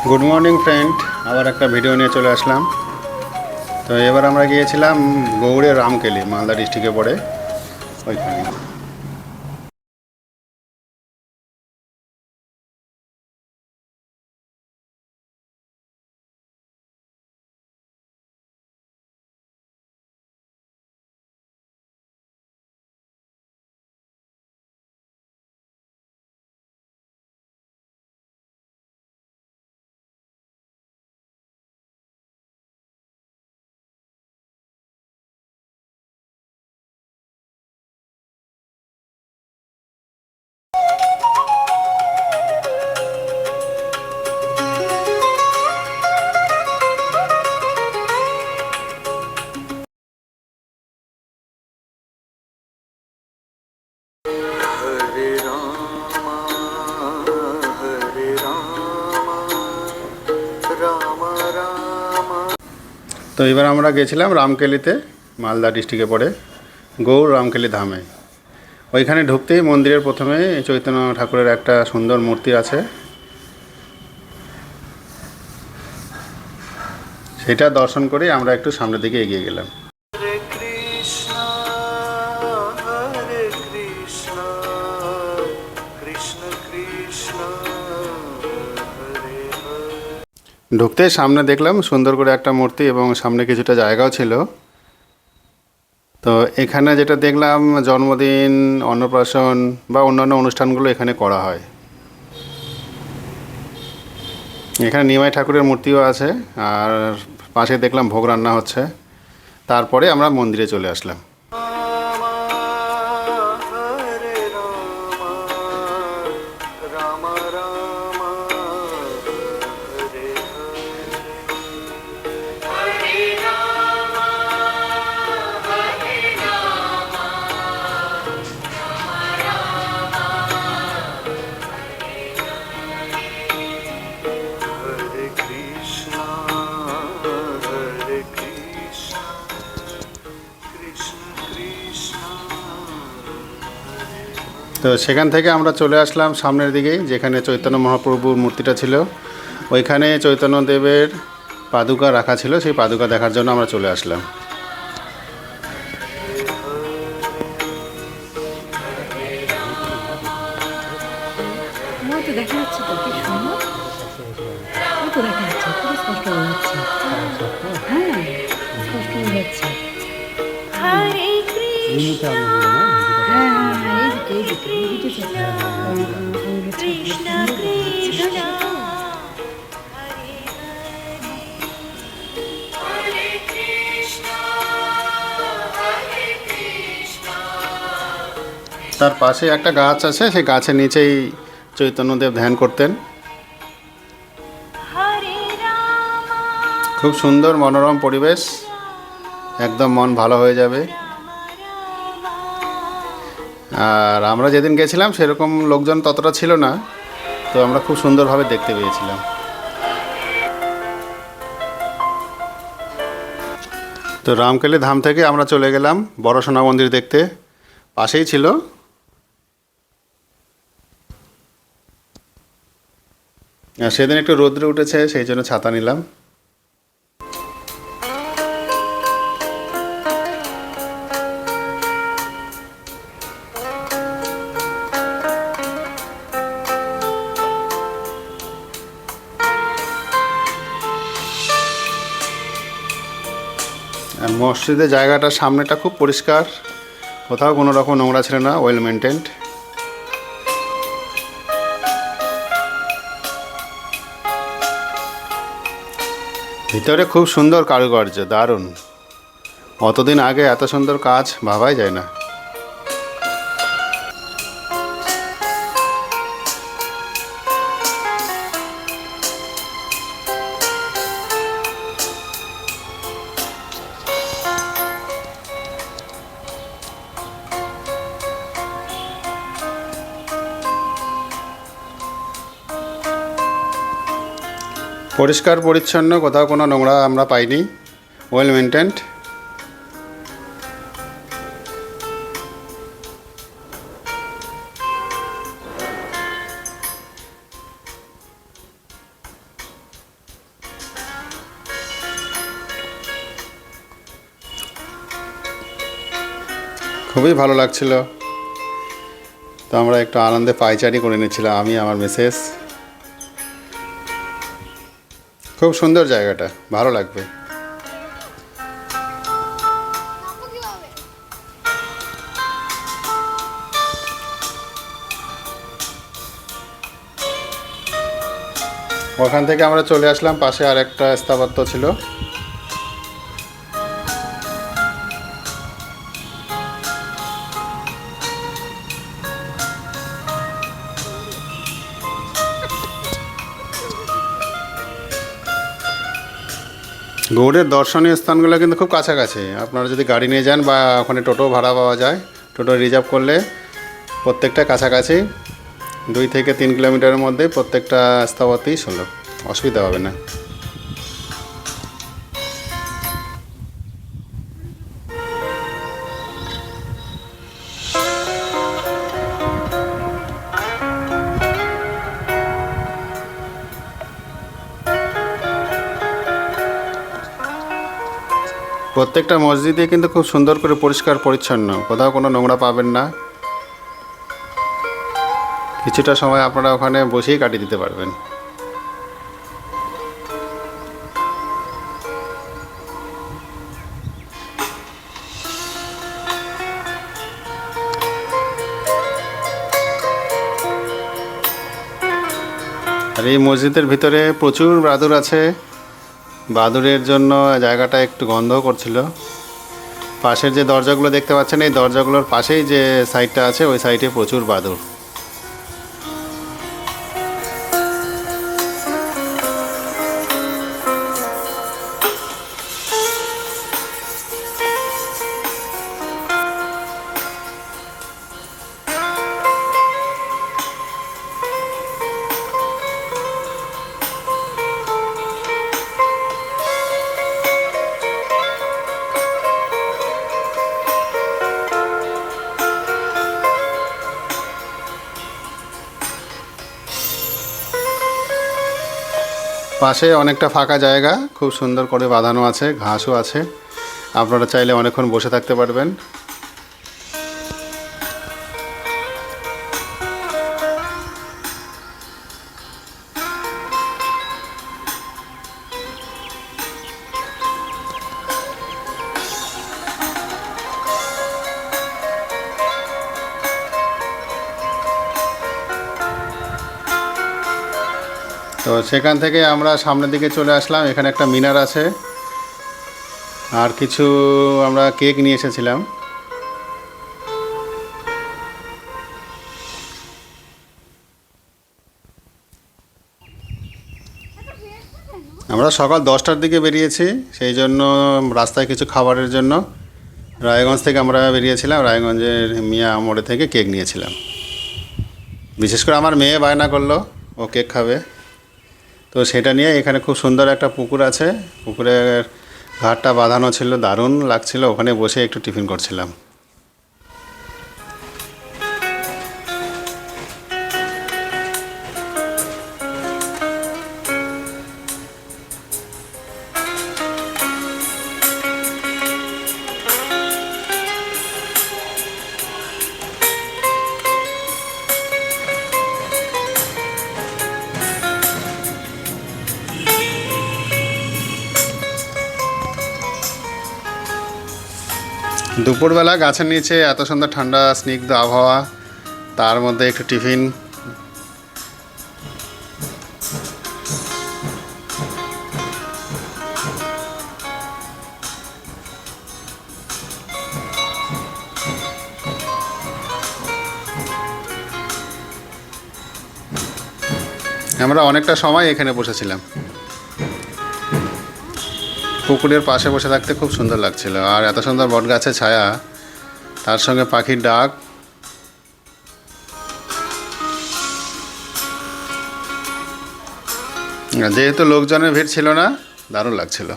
Good morning friend, আবার একটা video নিয়ে চলে আসলাম। তো এবার আমরা গিয়েছিলাম গৌড়ের রামকেলি, মালদা ডিস্ট্রিক্টে পড়ে ওইখানে। তো এবার আমরা গেছিলাম রামকেলিতে, মালদা ডিস্ট্রিক্টে পড়ে গৌড় রামকেলি ধামে। ওইখানে ঢুকতেই মন্দিরের প্রথমে চৈতন্য ঠাকুরের একটা সুন্দর মূর্তি আছে, সেটা দর্শন করে আমরা একটু সামনের দিকে এগিয়ে গেলাম। ঢুকতে সামনে দেখলাম সুন্দর করে একটা মূর্তি এবং সামনে কিছুটা জায়গাও ছিল। তো এখানে যেটা দেখলাম, জন্মদিন, অন্নপ্রাশন বা অন্যান্য অনুষ্ঠানগুলো এখানে করা হয়। এখানে নিমাই ঠাকুরের মূর্তিও আছে, আর পাশে দেখলাম ভোগ রান্না হচ্ছে। তারপরে আমরা মন্দিরে চলে আসলাম। তো সেখান থেকে আমরা চলে আসলাম সামনের দিকেই, যেখানে চৈতন্য মহাপ্রভুর মূর্তিটা ছিল। ওইখানে চৈতন্যদেবের পাদুকা রাখা ছিল, সেই পাদুকা দেখার জন্য আমরা চলে আসলাম। দেখা যাচ্ছে তো, কি সুন্দর তো দেখা যাচ্ছে, খুব স্পষ্ট হয়ে যাচ্ছে। হ্যাঁ, স্পষ্ট হয়ে যাচ্ছে। হরে কৃষ্ণ, হ্যাঁ হ্যাঁ হ্যাঁ, এই দিকে কৃষ্ণ কৃষ্ণ। তার পাশে একটা গাছ আছে, সেই গাছের নিচেই চৈতন্যদেব ধ্যান করতেন। খুব সুন্দর মনোরম পরিবেশ, একদম মন ভালো হয়ে যাবে। আর আমরা যেদিন গেছিলাম সেরকম লোকজন ততটা ছিল না, তো আমরা খুব সুন্দরভাবে দেখতে পেয়েছিলাম। তো রামকেলি ধাম থেকে আমরা চলে গেলাম বড় সোনা মন্দির দেখতে, পাশেই ছিল। সেদিন একটু রোদ্রে উঠেছে, সেই জন্য ছাতা নিলাম। আর মসজিদের জায়গাটা সামনেটা খুব পরিষ্কার, কোথাও কোনো রকম নোংরা ছিল না, ওয়েল মেনটেন্ড। ভিতরে খুব সুন্দর কারুকার্য, দারুণ। অতদিন আগে এত সুন্দর কাজ ভাবাই যায় না। পরিষ্কার পরিচ্ছন্ন, কোথাও কোনো নোংরা আমরা পাইনি, ওয়েল মেনটেন্ড। খুবই ভালো লাগছিল। তো আমরা একটু আনন্দে পায়চারি করে নিচ্ছিলাম, আমি আমার মিসেস। খুব সুন্দর জায়গাটা, ভালো লাগবে। ওখান থেকে আমরা চলে আসলাম, পাশে আর একটা স্থাপত্য ছিল। গৌড়ের দর্শনীয় স্থানগুলো কিন্তু খুব কাছাকাছি। আপনারা যদি গাড়ি নিয়ে যান বা ওখানে টোটো ভাড়া পাওয়া যায়, টোটো রিজার্ভ করলে প্রত্যেকটা কাছাকাছি 2 থেকে 3 কিলোমিটারের মধ্যে প্রত্যেকটা স্থাপত্যই সুন্দর, অসুবিধা হবে না। প্রত্যেকটা মসজিদে কিন্তু খুব সুন্দর করে পরিষ্কার পরিচ্ছন্ন, কোথাও কোনো নোংরা পাবেন না। কিছুটা সময় আপনারা ওখানে বসেই কাটিয়ে দিতে পারবেন। আর এই মসজিদের ভিতরে প্রচুর বাদুড় আছে। বাদুড়ের জন্য জায়গাটা একটু গন্ধ করছিল। পাশের যে দরজাগুলো দেখতে পাচ্ছেন, এই দরজাগুলোর পাশেই যে সাইডটা আছে, ওই সাইডে প্রচুর বাদুড়। পাশে অনেকটা ফাঁকা জায়গা, খুব সুন্দর করে বাঁধানো আছে, ঘাসও আছে। আপনারা চাইলে অনেকক্ষণ বসে থাকতে পারবেন। তো সেখান থেকে আমরা সামনের দিকে চলে আসলাম। এখানে একটা মিনার আছে, আর কিছু আমরা কেক নিয়ে এসেছিলাম। আমরা সকাল 10টার দিকে বেরিয়েছি, সেই জন্য রাস্তায় কিছু খাবারের জন্য রায়গঞ্জ থেকে আমরা বেরিয়েছিলাম। রায়গঞ্জের মিয়া মোড়ে থেকে কেক নিয়েছিলাম। বিশেষ করে আমার মেয়ে বায়না করলো, ও কেক খাবে। তো সেটা নিয়ে এখানে খুব সুন্দর একটা পুকুর আছে, পুকুরের ঘাটটা বাঁধানো ছিল, দারুণ লাগছিল। ওখানে বসে একটু টিফিন করছিলাম। দুপুরবেলা গাছের নিচে এত সুন্দর ঠান্ডা স্নিগ্ধ আবহাওয়া, তার মধ্যে একটু টিফিন। আমরা অনেকটা সময় এখানে বসেছিলাম। পুকুরের পাশে বসে থাকতে খুব সুন্দর লাগছিল। আর এত সুন্দর বট গাছের ছায়া, তার সঙ্গে পাখির ডাক। যেহেতু লোকজনের ভিড় ছিল না, দারুণ লাগছিল।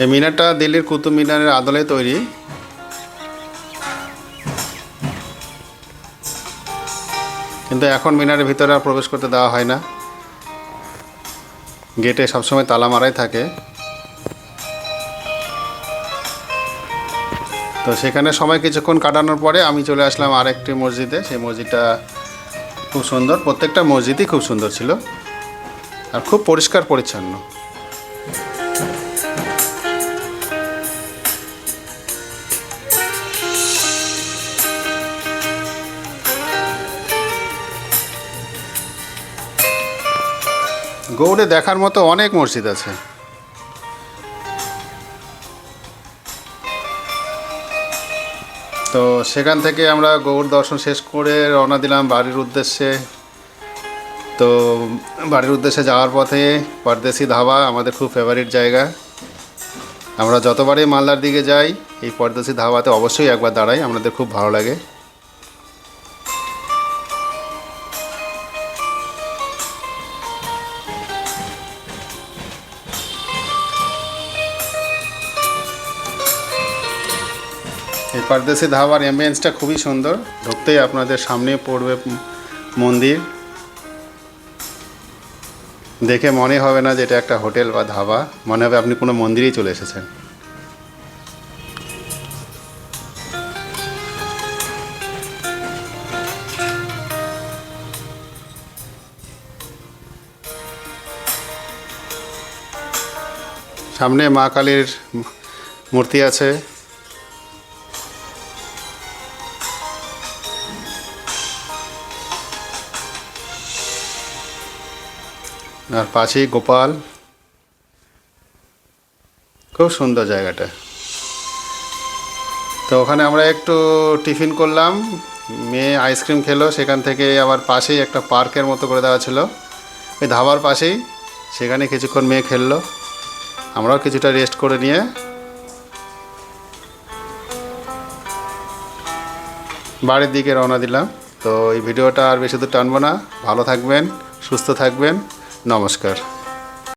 এই মিনারটা দিল্লির কুতুব মিনারের আদলে তৈরি। কিন্তু এখন মিনারের ভিতরে আর প্রবেশ করতে দেওয়া হয় না, গেটে সবসময় তালা মারাই থাকে। তো সেখানে সময় কিছুক্ষণ কাটানোর পরে আমি চলে আসলাম আরেকটি মসজিদে। সেই মসজিদটা খুব সুন্দর, প্রত্যেকটা মসজিদই খুব সুন্দর ছিল আর খুব পরিষ্কার পরিচ্ছন্ন। গৌড়ে দেখার মতো অনেক মসজিদ আছে। তো সেখান থেকে আমরা গৌড় দর্শন শেষ করে রওনা দিলাম বাড়ির উদ্দেশ্যে। তো বাড়ির উদ্দেশ্যে যাওয়ার পথে পরদেশি ধাবা আমাদের খুব ফেভারিট জায়গা। আমরা যতবারই মালদার দিকে যাই এই পরদেশি ধাবাতে অবশ্যই একবার দাঁড়াই, আমাদের খুব ভালো লাগে। এই পরদেশি ধাবার অ্যাম্বিয়েন্সটা খুবই সুন্দর। ঢুকতেই আপনাদের সামনে পড়বে মন্দির, দেখে মনে হবে না যে এটা একটা হোটেল বা ধাবা, মনে হবে আপনি কোনো মন্দিরেই চলে এসেছেন। সামনে মা কালীর মূর্তি আছে। আর পাশেই গোপাল, খুব সুন্দর জায়গাটা। তো ওখানে আমরা একটু টিফিন করলাম, মেয়ে আইসক্রিম খেলো, সেখান থেকে আবার পাশেই একটা পার্কের মতো করে দেওয়া ছিল ওই ধাবার পাশেই, সেখানে কিছুক্ষণ মেয়ে খেললো, আমরাও কিছুটা রেস্ট করে নিয়ে বাড়ির দিকে রওনা দিলাম। তো এই ভিডিওটা আর বেশি দূর টানবো না, ভালো থাকবেন, সুস্থ থাকবেন, নমস্কার।